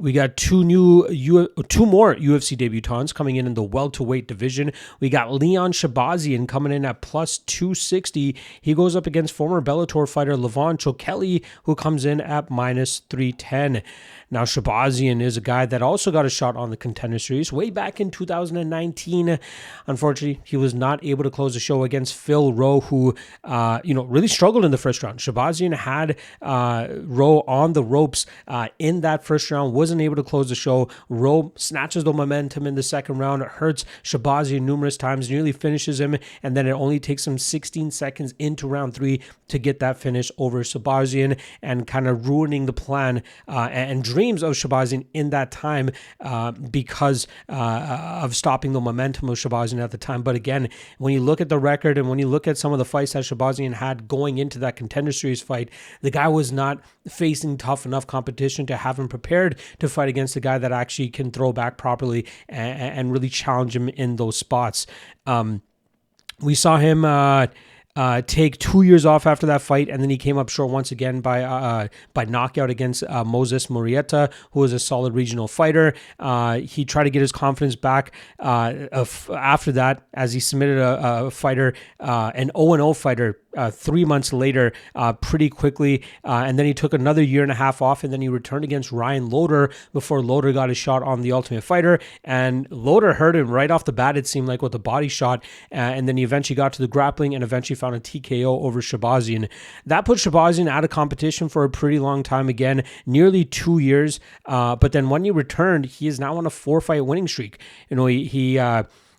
We got two more UFC debutants coming in the welterweight division. We got Leon Shahbazyan coming in at plus 260. He goes up against former Bellator fighter Levon Chokheli, who comes in at minus 310. Now, Shahbazyan is a guy that also got a shot on the Contender Series way back in 2019. Unfortunately, he was not able to close the show against Phil Rowe, who really struggled in the first round. Shahbazyan had Rowe on the ropes in that first round, wasn't able to close the show. Rowe snatches the momentum in the second round, hurts Shahbazyan numerous times, nearly finishes him, and then it only takes him 16 seconds into round 3 to get that finish over Shahbazyan, and kind of ruining the plan and dreams of Shahbazyan in that time because of stopping the momentum of Shahbazyan at the time. But again, when you look at the record and when you look at some of the fights that Shahbazyan had going into that Contender Series fight, the guy was not facing tough enough competition to have him prepared to fight against a guy that actually can throw back properly and really challenge him in those spots. We saw him take 2 years off after that fight, and then he came up short once again by knockout against Moses Murrieta, who was a solid regional fighter. He tried to get his confidence back after that, as he submitted a fighter, an 0-0 fighter, 3 months later, pretty quickly, and then he took another year and a half off, and then he returned against Ryan Loder before Loder got a shot on the Ultimate Fighter, and Loder hurt him right off the bat, it seemed like, with a body shot, and then he eventually got to the grappling and eventually found a TKO over Shahbazyan. That put Shahbazyan out of competition for a pretty long time again, nearly 2 years, but then when he returned, he is now on a 4-fight winning streak. He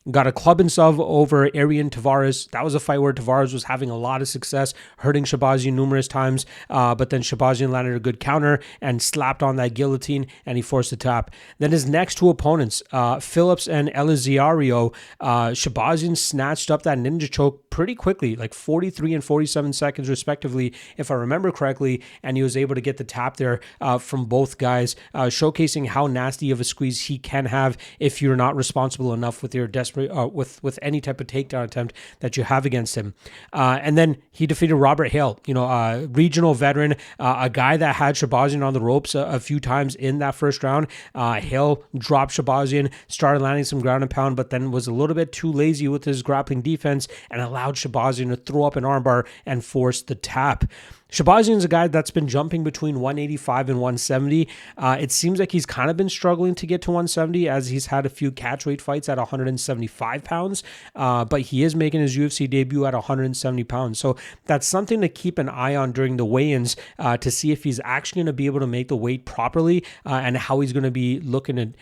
got a club and sub over Arian Tavares. That was a fight where Tavares was having a lot of success, hurting Shahbazyan numerous times, but then Shahbazyan landed a good counter and slapped on that guillotine, and he forced the tap. Then his next two opponents, Phillips and Elizario, Shahbazyan snatched up that ninja choke pretty quickly, like 43 and 47 seconds respectively, if I remember correctly, and he was able to get the tap there from both guys, showcasing how nasty of a squeeze he can have if you're not responsible enough with your with any type of takedown attempt that you have against him. And then he defeated Robert Hale, a regional veteran, a guy that had Shahbazyan on the ropes a few times in that first round. Hale dropped Shahbazyan, started landing some ground and pound, but then was a little bit too lazy with his grappling defense and allowed Shahbazyan to throw up an armbar and force the tap. Shahbazyan is a guy that's been jumping between 185 and 170. It seems like he's kind of been struggling to get to 170, as he's had a few catchweight fights at 175 pounds, but he is making his UFC debut at 170 pounds. So that's something to keep an eye on during the weigh-ins to see if he's actually going to be able to make the weight properly and how he's going to be looking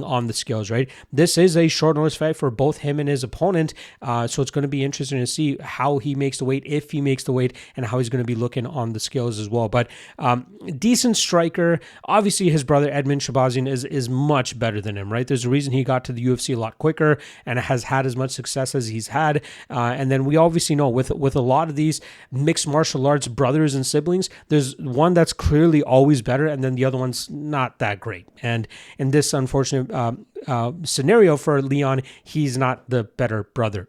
on the scales, right? This is a short notice fight for both him and his opponent, so it's going to be interesting to see how he makes the weight, if he makes the weight, and how he's going to be looking on the scales as well. But decent striker. Obviously, his brother Edmund Shahbazyan is much better than him, right? There's a reason he got to the UFC a lot quicker and has had as much success as he's had. And then we obviously know with a lot of these mixed martial arts brothers and siblings, there's one that's clearly always better, and then the other one's not that great. And in this unfortunate scenario for Leon, he's not the better brother.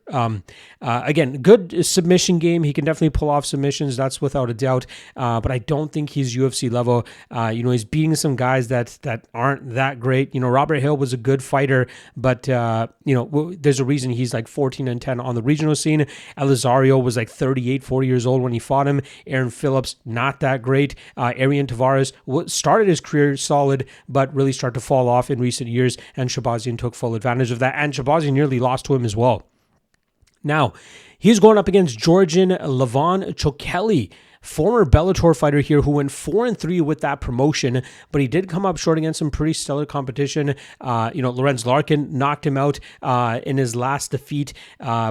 Again, good submission game. He can definitely pull off submissions. That's without a doubt. But I don't think he's UFC level. He's beating some guys that aren't that great. Robert Hill was a good fighter, but there's a reason he's like 14-10 on the regional scene. Elizario was like 38, 40 years old when he fought him. Aaron Phillips, not that great. Arian Tavares started his career solid, but really started to fall off in recent years, and Shahbazyan took full advantage of that, and Shahbazyan nearly lost to him as well. Now, he's going up against Georgian Levon Chokheli, former Bellator fighter here, who went 4-3 with that promotion, but he did come up short against some pretty stellar competition. Lorenz Larkin knocked him out in his last defeat.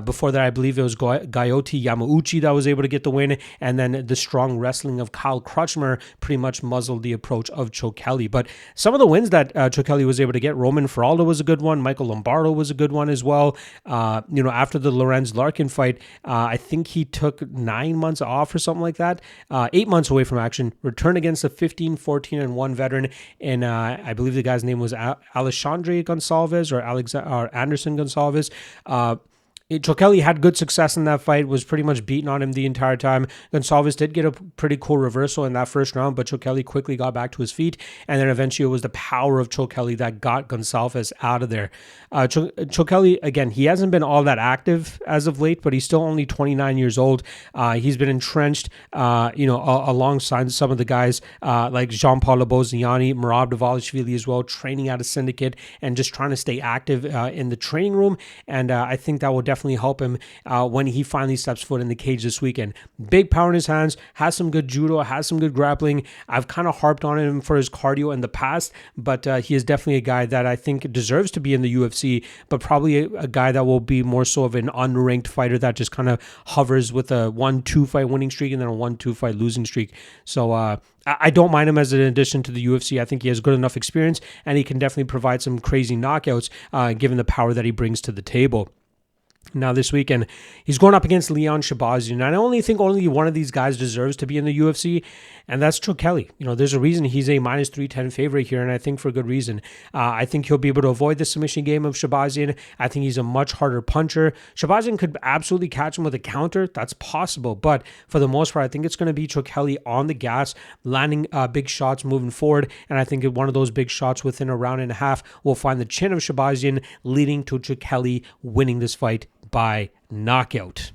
Before that, I believe it was Gayoti Yamauchi that was able to get the win, and then the strong wrestling of Kyle Crutchmer pretty much muzzled the approach of Chokheli. But some of the wins that Chokheli was able to get, Roman Feraldo was a good one, Michael Lombardo was a good one as well. After the Lorenz Larkin fight, I think he took 9 months off or something like that. 8 months away from action, returned against a 15-14-1 veteran, and I believe the guy's name was Alexandre Gonçalves or Anderson Gonçalves. Chokheli had good success in that fight, was pretty much beating on him the entire time. Gonçalves did get a pretty cool reversal in that first round, but Chokheli quickly got back to his feet, and then eventually it was the power of Chokheli that got Gonçalves out of there. Chokheli, again, he hasn't been all that active as of late, but he's still only 29 years old. He's been entrenched, alongside some of the guys like Jean-Paul Boziani, Merab Dvalishvili as well, training out of Syndicate and just trying to stay active in the training room, and I think that will definitely help him when he finally steps foot in the cage this weekend. Big power in his hands, has some good judo, has some good grappling. I've kind of harped on him for his cardio in the past, but he is definitely a guy that I think deserves to be in the UFC, but probably a guy that will be more so of an unranked fighter that just kind of hovers with a 1-2 fight winning streak and then a 1-2 fight losing streak. So I don't mind him as an addition to the UFC. I think he has good enough experience, and he can definitely provide some crazy knockouts given the power that he brings to the table. Now this weekend, he's going up against Leon Shahbazyan. And I only think only one of these guys deserves to be in the UFC, and that's Chokheli. There's a reason he's a minus 310 favorite here, and I think for good reason. I think he'll be able to avoid the submission game of Shahbazyan. I think he's a much harder puncher. Shahbazyan could absolutely catch him with a counter. That's possible, but for the most part, I think it's going to be Chokheli on the gas, landing big shots moving forward, and I think one of those big shots within a round and a half will find the chin of Shahbazyan, leading to Chokheli winning this fight by knockout.